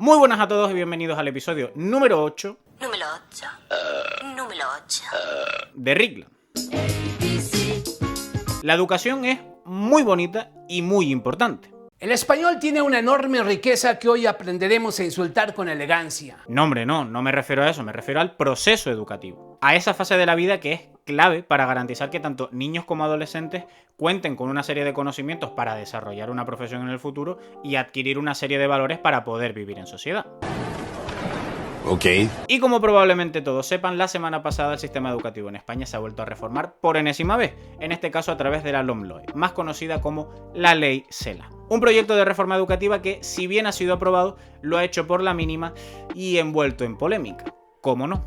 Muy buenas a todos y bienvenidos al episodio número 8 de Rigland. La educación es muy bonita y muy importante. El español tiene una enorme riqueza que hoy aprenderemos a insultar con elegancia. No, hombre, no me refiero a eso, me refiero al proceso educativo. A esa fase de la vida que es clave para garantizar que tanto niños como adolescentes cuenten con una serie de conocimientos para desarrollar una profesión en el futuro y adquirir una serie de valores para poder vivir en sociedad. Ok. Y como probablemente todos sepan, la semana pasada el sistema educativo en España se ha vuelto a reformar por enésima vez, en este caso a través de la LOMLOE, más conocida como la Ley Cela. Un proyecto de reforma educativa que, si bien ha sido aprobado, lo ha hecho por la mínima y envuelto en polémica. ¿Cómo no?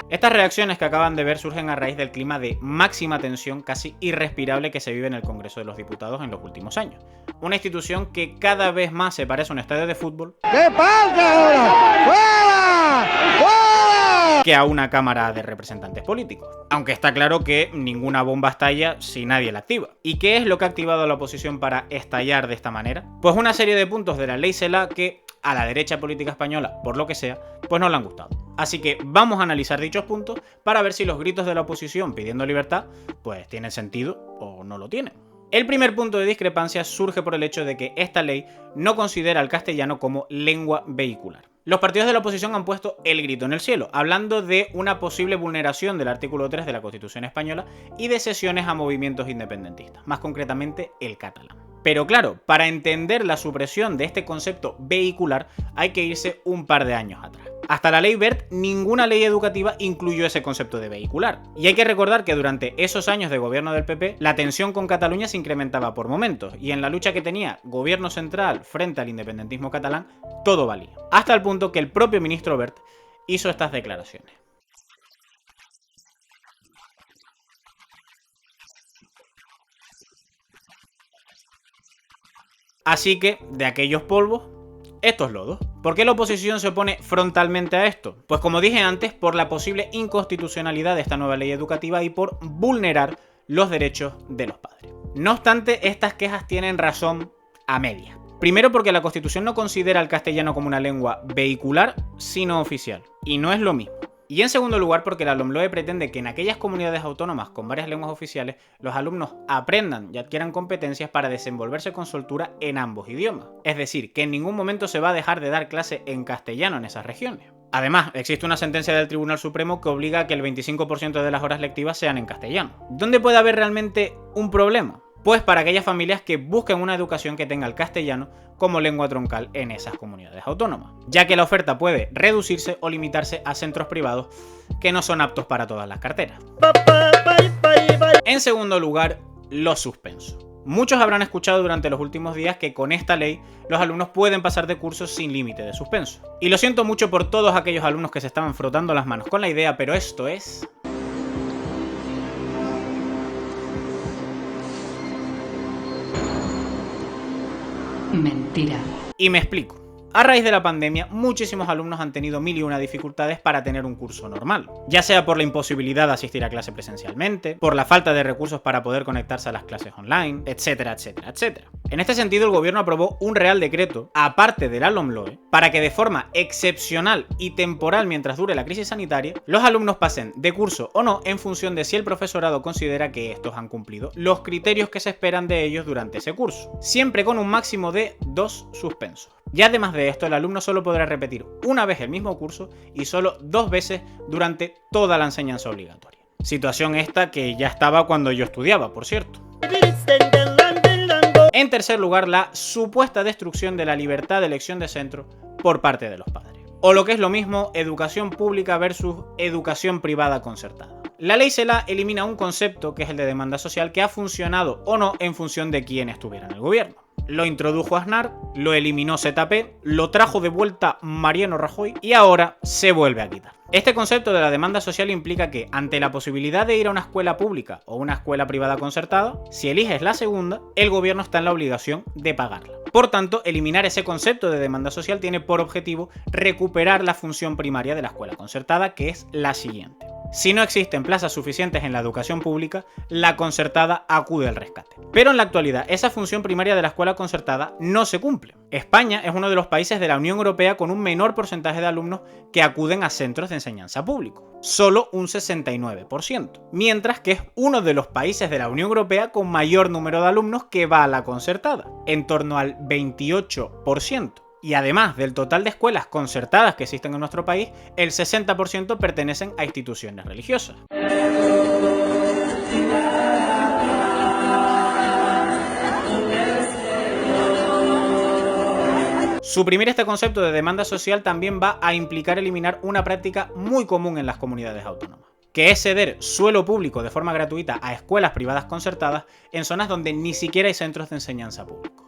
Estas reacciones que acaban de ver surgen a raíz del clima de máxima tensión casi irrespirable que se vive en el Congreso de los Diputados en los últimos años. Una institución que cada vez más se parece a un estadio de fútbol. ¿Qué pasa ahora? ¡Fuera! ¡Fuera! Que a una Cámara de Representantes políticos. Aunque está claro que ninguna bomba estalla si nadie la activa. ¿Y qué es lo que ha activado a la oposición para estallar de esta manera? Pues una serie de puntos de la Ley Cela que a la derecha política española, por lo que sea, pues no le han gustado. Así que vamos a analizar dichos puntos para ver si los gritos de la oposición pidiendo libertad pues tienen sentido o no lo tienen. El primer punto de discrepancia surge por el hecho de que esta ley no considera al castellano como lengua vehicular. Los partidos de la oposición han puesto el grito en el cielo, hablando de una posible vulneración del artículo 3 de la Constitución española y de cesiones a movimientos independentistas, más concretamente el catalán. Pero claro, para entender la supresión de este concepto vehicular hay que irse un par de años atrás. Hasta la ley Wert, ninguna ley educativa incluyó ese concepto de vehicular. Y hay que recordar que durante esos años de gobierno del PP, la tensión con Cataluña se incrementaba por momentos, y en la lucha que tenía gobierno central frente al independentismo catalán, todo valía. Hasta el punto que el propio ministro Wert hizo estas declaraciones. Así que, de aquellos polvos, estos lodos. ¿Por qué la oposición se opone frontalmente a esto? Pues como dije antes, por la posible inconstitucionalidad de esta nueva ley educativa y por vulnerar los derechos de los padres. No obstante, estas quejas tienen razón a media. Primero porque la Constitución no considera al castellano como una lengua vehicular, sino oficial. Y no es lo mismo. Y en segundo lugar porque la LOMLOE pretende que en aquellas comunidades autónomas con varias lenguas oficiales los alumnos aprendan y adquieran competencias para desenvolverse con soltura en ambos idiomas. Es decir, que en ningún momento se va a dejar de dar clase en castellano en esas regiones. Además, existe una sentencia del Tribunal Supremo que obliga a que el 25% de las horas lectivas sean en castellano. ¿Dónde puede haber realmente un problema? Pues para aquellas familias que busquen una educación que tenga el castellano como lengua troncal en esas comunidades autónomas, ya que la oferta puede reducirse o limitarse a centros privados que no son aptos para todas las carteras. En segundo lugar, los suspensos. Muchos habrán escuchado durante los últimos días que con esta ley los alumnos pueden pasar de cursos sin límite de suspenso. Y lo siento mucho por todos aquellos alumnos que se estaban frotando las manos con la idea, pero esto es... mentira. Y me explico. A raíz de la pandemia, muchísimos alumnos han tenido mil y una dificultades para tener un curso normal, ya sea por la imposibilidad de asistir a clase presencialmente, por la falta de recursos para poder conectarse a las clases online, etcétera, etcétera, etcétera. En este sentido, el gobierno aprobó un Real Decreto, aparte de la LOMLOE, para que de forma excepcional y temporal mientras dure la crisis sanitaria, los alumnos pasen de curso o no en función de si el profesorado considera que estos han cumplido los criterios que se esperan de ellos durante ese curso, siempre con un máximo de 2 suspensos. Y además de esto, el alumno solo podrá repetir una vez el mismo curso y solo 2 veces durante toda la enseñanza obligatoria. Situación esta que ya estaba cuando yo estudiaba, por cierto. En tercer lugar, la supuesta destrucción de la libertad de elección de centro por parte de los padres. O lo que es lo mismo, educación pública versus educación privada concertada. La ley Cela elimina un concepto, que es el de demanda social, que ha funcionado o no en función de quién estuviera en el gobierno. Lo introdujo Aznar, lo eliminó ZP, lo trajo de vuelta Mariano Rajoy y ahora se vuelve a quitar. Este concepto de la demanda social implica que, ante la posibilidad de ir a una escuela pública o una escuela privada concertada, si eliges la segunda, el gobierno está en la obligación de pagarla. Por tanto, eliminar ese concepto de demanda social tiene por objetivo recuperar la función primaria de la escuela concertada, que es la siguiente. Si no existen plazas suficientes en la educación pública, la concertada acude al rescate. Pero en la actualidad, esa función primaria de la escuela concertada no se cumple. España es uno de los países de la Unión Europea con un menor porcentaje de alumnos que acuden a centros de enseñanza público, solo un 69%, mientras que es uno de los países de la Unión Europea con mayor número de alumnos que va a la concertada, en torno al 28%. Y además del total de escuelas concertadas que existen en nuestro país, el 60% pertenecen a instituciones religiosas. Suprimir este concepto de demanda social también va a implicar eliminar una práctica muy común en las comunidades autónomas, que es ceder suelo público de forma gratuita a escuelas privadas concertadas en zonas donde ni siquiera hay centros de enseñanza públicos.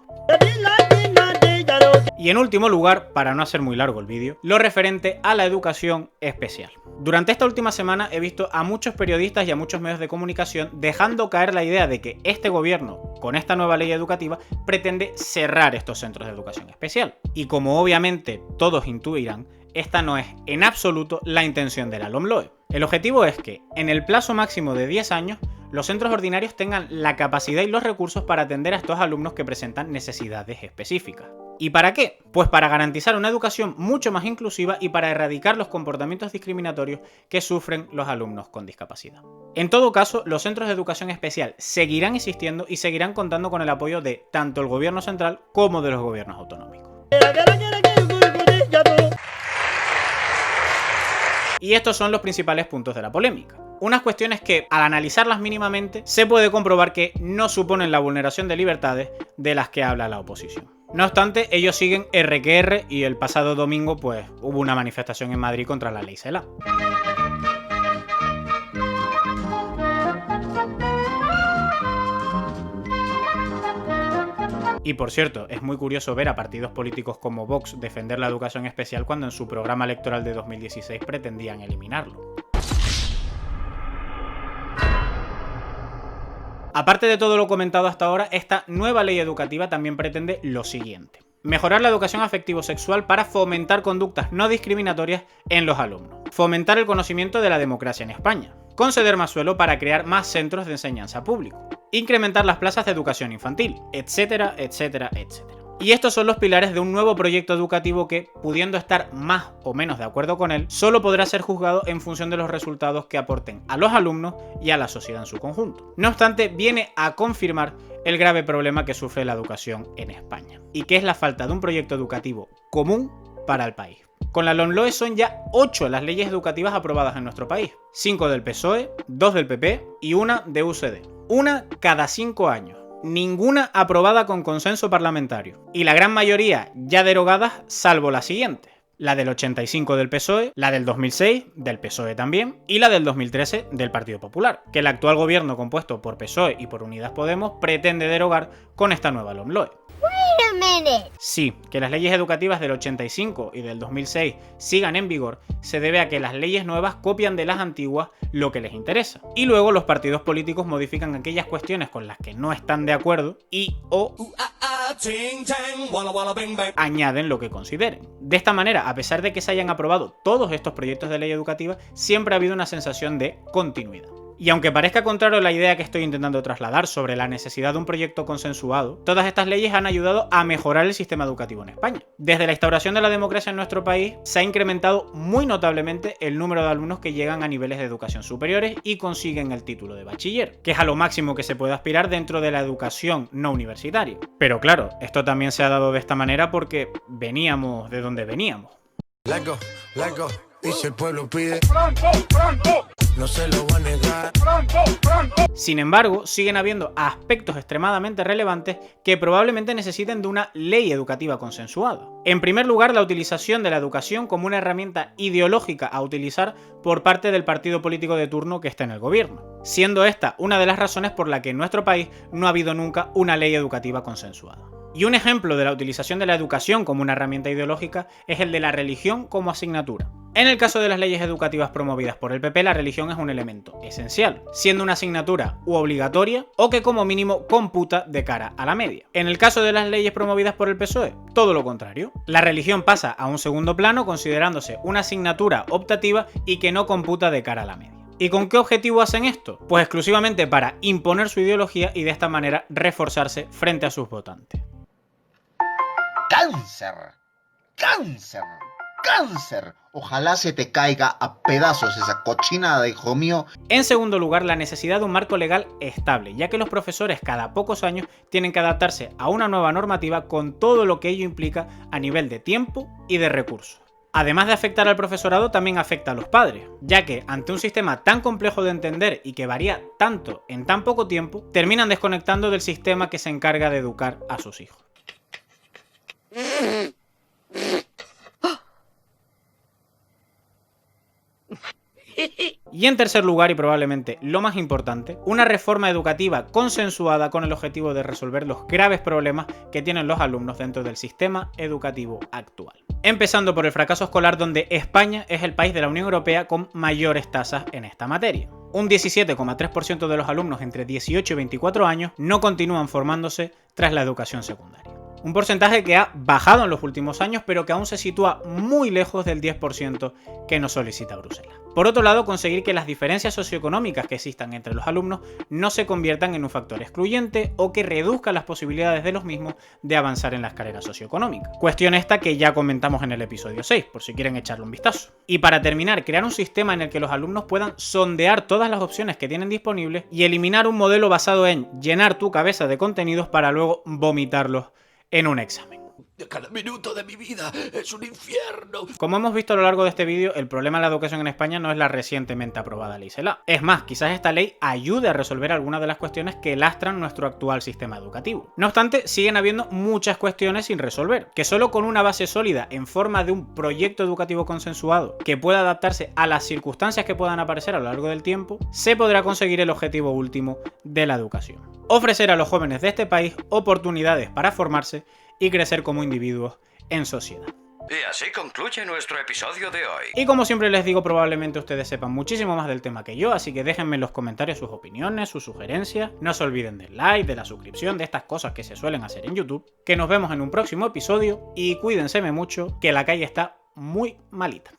Y en último lugar, para no hacer muy largo el vídeo, lo referente a la educación especial. Durante esta última semana he visto a muchos periodistas y a muchos medios de comunicación dejando caer la idea de que este gobierno, con esta nueva ley educativa, pretende cerrar estos centros de educación especial. Y como obviamente todos intuirán, esta no es en absoluto la intención de la LOMLOE. El objetivo es que, en el plazo máximo de 10 años, los centros ordinarios tengan la capacidad y los recursos para atender a estos alumnos que presentan necesidades específicas. ¿Y para qué? Pues para garantizar una educación mucho más inclusiva y para erradicar los comportamientos discriminatorios que sufren los alumnos con discapacidad. En todo caso, los centros de educación especial seguirán existiendo y seguirán contando con el apoyo de tanto el gobierno central como de los gobiernos autonómicos. Y estos son los principales puntos de la polémica. Unas cuestiones que, al analizarlas mínimamente, se puede comprobar que no suponen la vulneración de libertades de las que habla la oposición. No obstante, ellos siguen R que R y el pasado domingo pues hubo una manifestación en Madrid contra la ley Celaá. Y por cierto, es muy curioso ver a partidos políticos como Vox defender la educación especial cuando en su programa electoral de 2016 pretendían eliminarlo. Aparte de todo lo comentado hasta ahora, esta nueva ley educativa también pretende lo siguiente: mejorar la educación afectivo-sexual para fomentar conductas no discriminatorias en los alumnos, fomentar el conocimiento de la democracia en España, conceder más suelo para crear más centros de enseñanza público, incrementar las plazas de educación infantil, etcétera, etcétera, etcétera. Y estos son los pilares de un nuevo proyecto educativo que, pudiendo estar más o menos de acuerdo con él, solo podrá ser juzgado en función de los resultados que aporten a los alumnos y a la sociedad en su conjunto. No obstante, viene a confirmar el grave problema que sufre la educación en España, y que es la falta de un proyecto educativo común para el país. Con la LOMLOE son ya 8 las leyes educativas aprobadas en nuestro país, 5 del PSOE, 2 del PP y 1 de UCD. Una cada 5 años. Ninguna aprobada con consenso parlamentario, y la gran mayoría ya derogadas salvo la siguiente: la del 85 del PSOE, la del 2006 del PSOE también, y la del 2013 del Partido Popular, que el actual gobierno compuesto por PSOE y por Unidas Podemos pretende derogar con esta nueva LOMLOE. Sí, que las leyes educativas del 85 y del 2006 sigan en vigor se debe a que las leyes nuevas copian de las antiguas lo que les interesa, y luego los partidos políticos modifican aquellas cuestiones con las que no están de acuerdo y o añaden lo que consideren. De esta manera, a pesar de que se hayan aprobado todos estos proyectos de ley educativa, siempre ha habido una sensación de continuidad. Y aunque parezca contrario a la idea que estoy intentando trasladar sobre la necesidad de un proyecto consensuado, todas estas leyes han ayudado a mejorar el sistema educativo en España. Desde la instauración de la democracia en nuestro país, se ha incrementado muy notablemente el número de alumnos que llegan a niveles de educación superiores y consiguen el título de bachiller, que es a lo máximo que se puede aspirar dentro de la educación no universitaria. Pero claro, esto también se ha dado de esta manera porque veníamos de donde veníamos. Y si el pueblo pide, no se lo va a negar. Sin embargo, siguen habiendo aspectos extremadamente relevantes que probablemente necesiten de una ley educativa consensuada. En primer lugar, la utilización de la educación como una herramienta ideológica a utilizar por parte del partido político de turno que está en el gobierno, siendo esta una de las razones por la que en nuestro país no ha habido nunca una ley educativa consensuada. Y un ejemplo de la utilización de la educación como una herramienta ideológica es el de la religión como asignatura. En el caso de las leyes educativas promovidas por el PP, la religión es un elemento esencial, siendo una asignatura u obligatoria o que como mínimo computa de cara a la media. En el caso de las leyes promovidas por el PSOE, todo lo contrario. La religión pasa a un segundo plano considerándose una asignatura optativa y que no computa de cara a la media. ¿Y con qué objetivo hacen esto? Pues exclusivamente para imponer su ideología y de esta manera reforzarse frente a sus votantes. ¡Cáncer! ¡Cáncer! ¡Cáncer! Ojalá se te caiga a pedazos esa cochinada, hijo mío. En segundo lugar, la necesidad de un marco legal estable, ya que los profesores cada pocos años tienen que adaptarse a una nueva normativa con todo lo que ello implica a nivel de tiempo y de recursos. Además de afectar al profesorado, también afecta a los padres, ya que ante un sistema tan complejo de entender y que varía tanto en tan poco tiempo, terminan desconectando del sistema que se encarga de educar a sus hijos. Y en tercer lugar, y probablemente lo más importante, una reforma educativa consensuada con el objetivo de resolver los graves problemas que tienen los alumnos dentro del sistema educativo actual. Empezando por el fracaso escolar, donde España es el país de la Unión Europea con mayores tasas en esta materia. Un 17,3% de los alumnos entre 18 y 24 años no continúan formándose tras la educación secundaria. Un porcentaje que ha bajado en los últimos años, pero que aún se sitúa muy lejos del 10% que nos solicita Bruselas. Por otro lado, conseguir que las diferencias socioeconómicas que existan entre los alumnos no se conviertan en un factor excluyente o que reduzca las posibilidades de los mismos de avanzar en la escalera socioeconómica. Cuestión esta que ya comentamos en el episodio 6, por si quieren echarle un vistazo. Y para terminar, crear un sistema en el que los alumnos puedan sondear todas las opciones que tienen disponibles y eliminar un modelo basado en llenar tu cabeza de contenidos para luego vomitarlos en un examen. Cada minuto de mi vida es un infierno. Como hemos visto a lo largo de este vídeo, el problema de la educación en España no es la recientemente aprobada Ley Celaá. Es más, quizás esta ley ayude a resolver algunas de las cuestiones que lastran nuestro actual sistema educativo. No obstante, siguen habiendo muchas cuestiones sin resolver, que solo con una base sólida en forma de un proyecto educativo consensuado que pueda adaptarse a las circunstancias que puedan aparecer a lo largo del tiempo, se podrá conseguir el objetivo último de la educación: ofrecer a los jóvenes de este país oportunidades para formarse y crecer como individuos en sociedad. Y así concluye nuestro episodio de hoy. Y como siempre les digo, probablemente ustedes sepan muchísimo más del tema que yo, así que déjenme en los comentarios sus opiniones, sus sugerencias. No se olviden del like, de la suscripción, de estas cosas que se suelen hacer en YouTube. Que nos vemos en un próximo episodio y cuídense mucho, que la calle está muy malita.